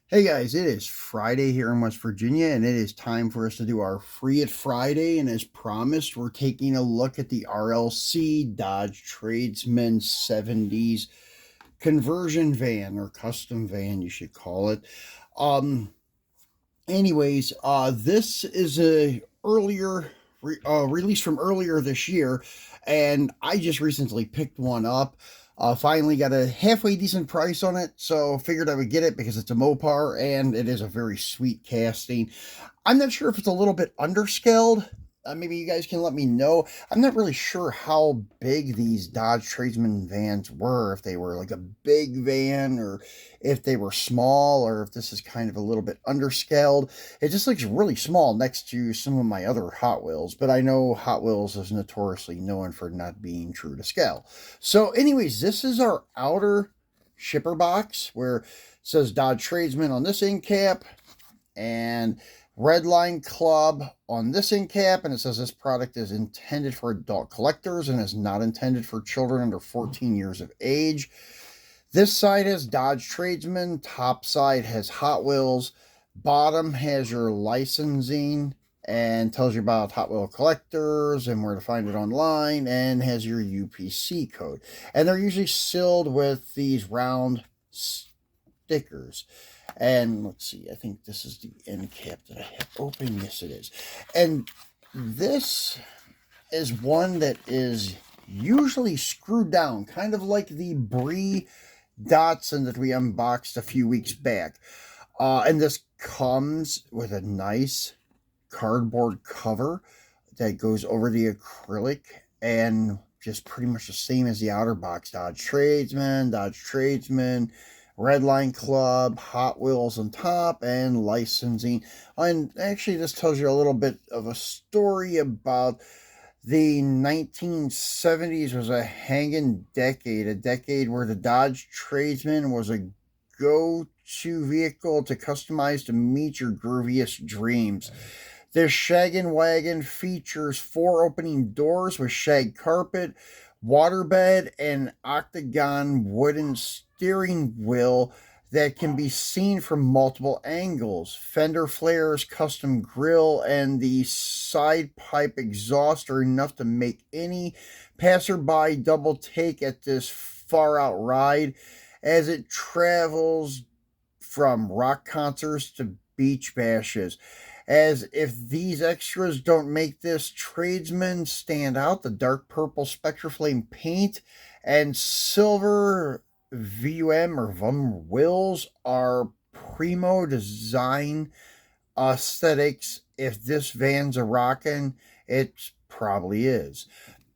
Hey guys, it is Friday here in West Virginia, and it is time for us to do our Free It Friday. And as promised, we're taking a look at the RLC Dodge Tradesman 70s conversion van or custom van, you should call it. Um, this is a release from earlier this year, and I just recently picked one up. Finally got a halfway decent price on it, so figured I would get it because it's a Mopar and it is a very sweet casting. I'm not sure if it's a little bit underscaled. Maybe you guys can let me know. I'm not really sure how big these Dodge Tradesman vans were, if they were like a big van or if they were small or if this is kind of a little bit underscaled. It just looks really small next to some of my other Hot Wheels, but I know Hot Wheels is notoriously known for not being true to scale. So anyways, this is our outer shipper box where it says Dodge Tradesman on this end cap and Redline Club on this end cap, and it says this product is intended for adult collectors and is not intended for children under 14 years of age. This side has Dodge Tradesman, top side has Hot Wheels, bottom has your licensing and tells you about Hot Wheel collectors and where to find it online, and has your UPC code. And they're usually sealed with these round stickers. And let's see, I think this is the end cap that I have open. Yes, it is. And this is one that is usually screwed down, kind of like the Brie Datsun that we unboxed a few weeks back. And this comes with a nice cardboard cover that goes over the acrylic, and just pretty much the same as the outer box. Dodge Tradesman, Redline Club, Hot Wheels on top, and licensing. And actually, this tells you a little bit of a story about the 1970s was a hanging decade, a decade where the Dodge Tradesman was a go-to vehicle to customize to meet your grooviest dreams. This shaggin' wagon features 4 opening doors with shag carpet, waterbed, and octagon wooden steering wheel that can be seen from multiple angles. Fender flares, custom grille, and the side pipe exhaust are enough to make any passerby double take at this far out ride as it travels from rock concerts to beach bashes. As if these extras don't make this tradesman stand out, the dark purple Spectraflame paint and silver VUM or VUM wheels are primo design aesthetics. If this van's a rockin', it probably is.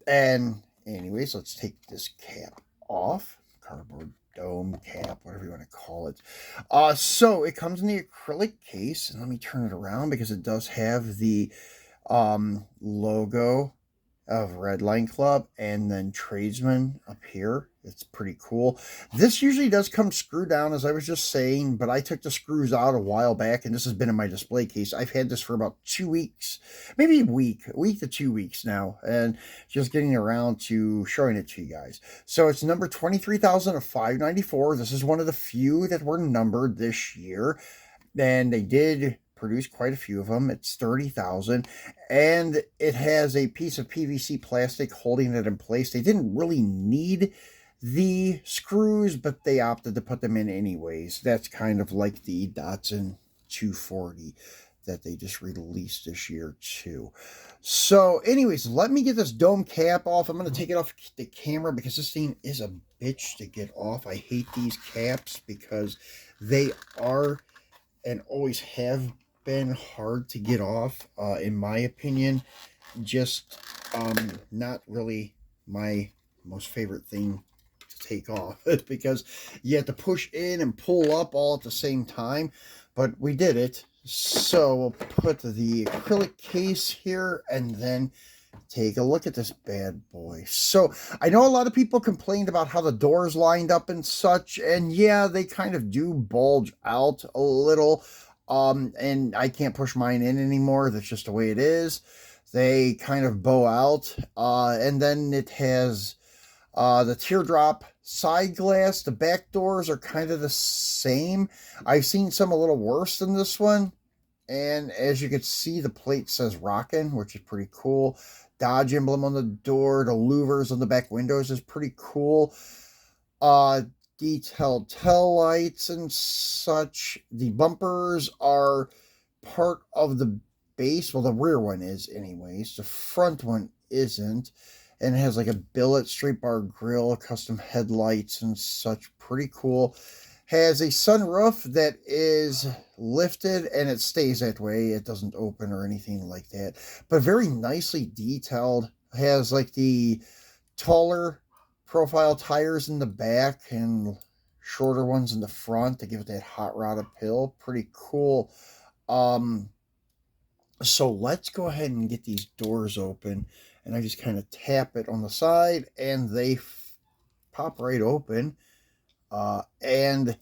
And anyways, let's take this cap off. Cardboard dome cap, whatever you want to call it. So it comes in the acrylic case, and let me turn it around because it does have the logo of Redline Club and then Tradesman up here. It's pretty cool. This usually does come screwed down, as I was just saying, but I took the screws out a while back, and this has been in my display case. I've had this for about 2 weeks, maybe a week to 2 weeks now, and just getting around to showing it to you guys. So it's number 23,594. This is one of the few that were numbered this year, and they did produce quite a few of them. It's 30,000, and it has a piece of PVC plastic holding it in place. They didn't really need the screws, but they opted to put them in anyways. That's kind of like the Datsun 240 that they just released this year too. So anyways, let me get this dome cap off. I'm going to take it off the camera because this thing is a bitch to get off. I hate these caps because they are and always have been hard to get off, in my opinion. Just not really my most favorite thing to take off because you have to push in and pull up all at the same time, but we did it. So we'll put the acrylic case here and then take a look at this bad boy. So I know a lot of people complained about how the doors lined up and such, and yeah, they kind of do bulge out a little. And I can't push mine in anymore. That's just the way it is. They kind of bow out. And then it has the teardrop side glass. The back doors are kind of the same. I've seen some a little worse than this one. And as you can see, the plate says Rockin', which is pretty cool. Dodge emblem on the door. The louvers on the back windows is pretty cool. Uh, Detailed tail lights and such. The bumpers are part of the base. Well, the rear one is anyways. The front one isn't. And it has like a billet, straight bar grill, custom headlights and such. Pretty cool. Has a sunroof that is lifted and it stays that way. It doesn't open or anything like that. But very nicely detailed. Has like the taller profile tires in the back and shorter ones in the front to give it that hot rod appeal. Pretty cool. So let's go ahead and get these doors open. And I just kind of tap it on the side and they pop right open. And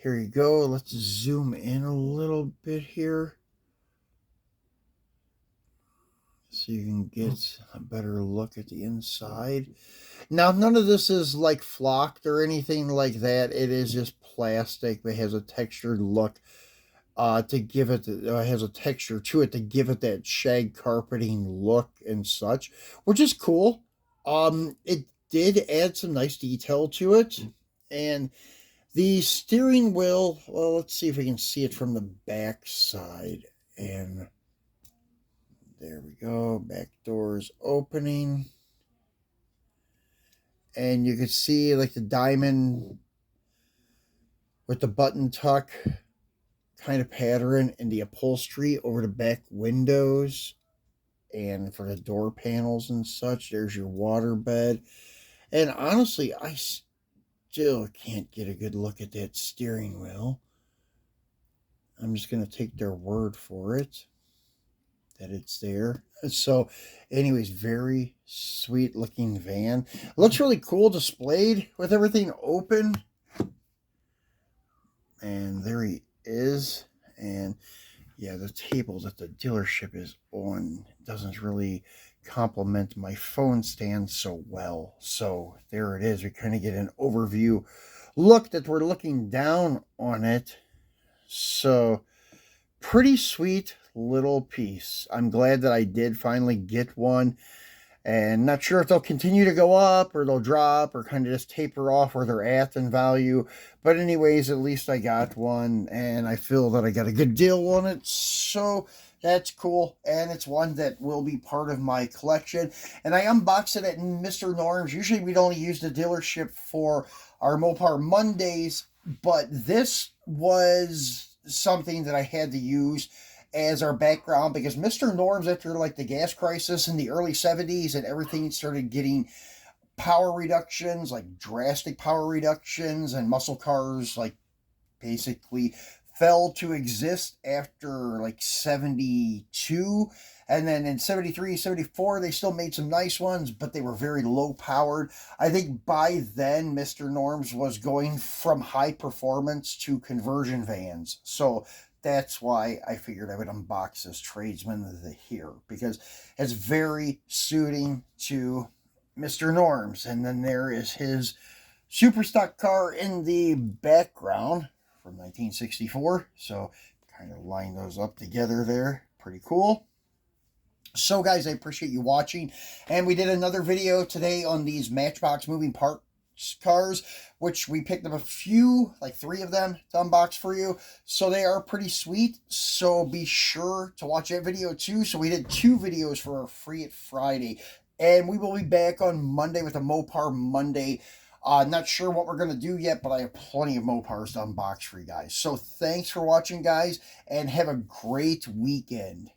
here you go. Let's zoom in a little bit here so you can get a better look at the inside. Now, none of this is like flocked or anything like that. It is just plastic, but has a textured look to give it, has a texture to it to give it that shag carpeting look and such, which is cool. It did add some nice detail to it. And the steering wheel, well, let's see if we can see it from the back side. And there we go. Back doors opening. And you can see like the diamond with the button tuck kind of pattern in the upholstery over the back windows. And for the door panels and such, there's your water bed. And honestly, I still can't get a good look at that steering wheel. I'm just going to take their word for it that it's there. So anyways, very sweet looking van. Looks really cool displayed with everything open. And there he is. And yeah, the table that the dealership is on doesn't really complement my phone stand so well. So there it is. We kind of get an overview look that we're looking down on it. So pretty sweet little piece. I'm glad that I did finally get one. And not sure if they'll continue to go up or they'll drop or kind of just taper off where they're at in value. But anyways, at least I got one and I feel that I got a good deal on it. So that's cool. And it's one that will be part of my collection. And I unboxed it at Mr. Norm's. Usually we'd only use the dealership for our Mopar Mondays. But this was something that I had to use as our background because Mr. Norm's, after like the gas crisis in the early 70s and everything started getting power reductions, like drastic power reductions, and muscle cars like basically fell to exist after like 72. And then in 73, 74, they still made some nice ones, but they were very low powered. I think by then, Mr. Norm's was going from high performance to conversion vans. So that's why I figured I would unbox this Tradesman here, because it's very suiting to Mr. Norm's. And then there is his super stock car in the background from 1964. So kind of line those up together there. Pretty cool. So guys, I appreciate you watching. And we did another video today on these Matchbox moving parts cars, which we picked up a few, like 3 of them to unbox for you. So they are pretty sweet. So be sure to watch that video too. So we did 2 videos for our Free It Friday. And we will be back on Monday with a Mopar Monday. Not sure what we're going to do yet, but I have plenty of Mopars to unbox for you guys. So thanks for watching, guys, and have a great weekend.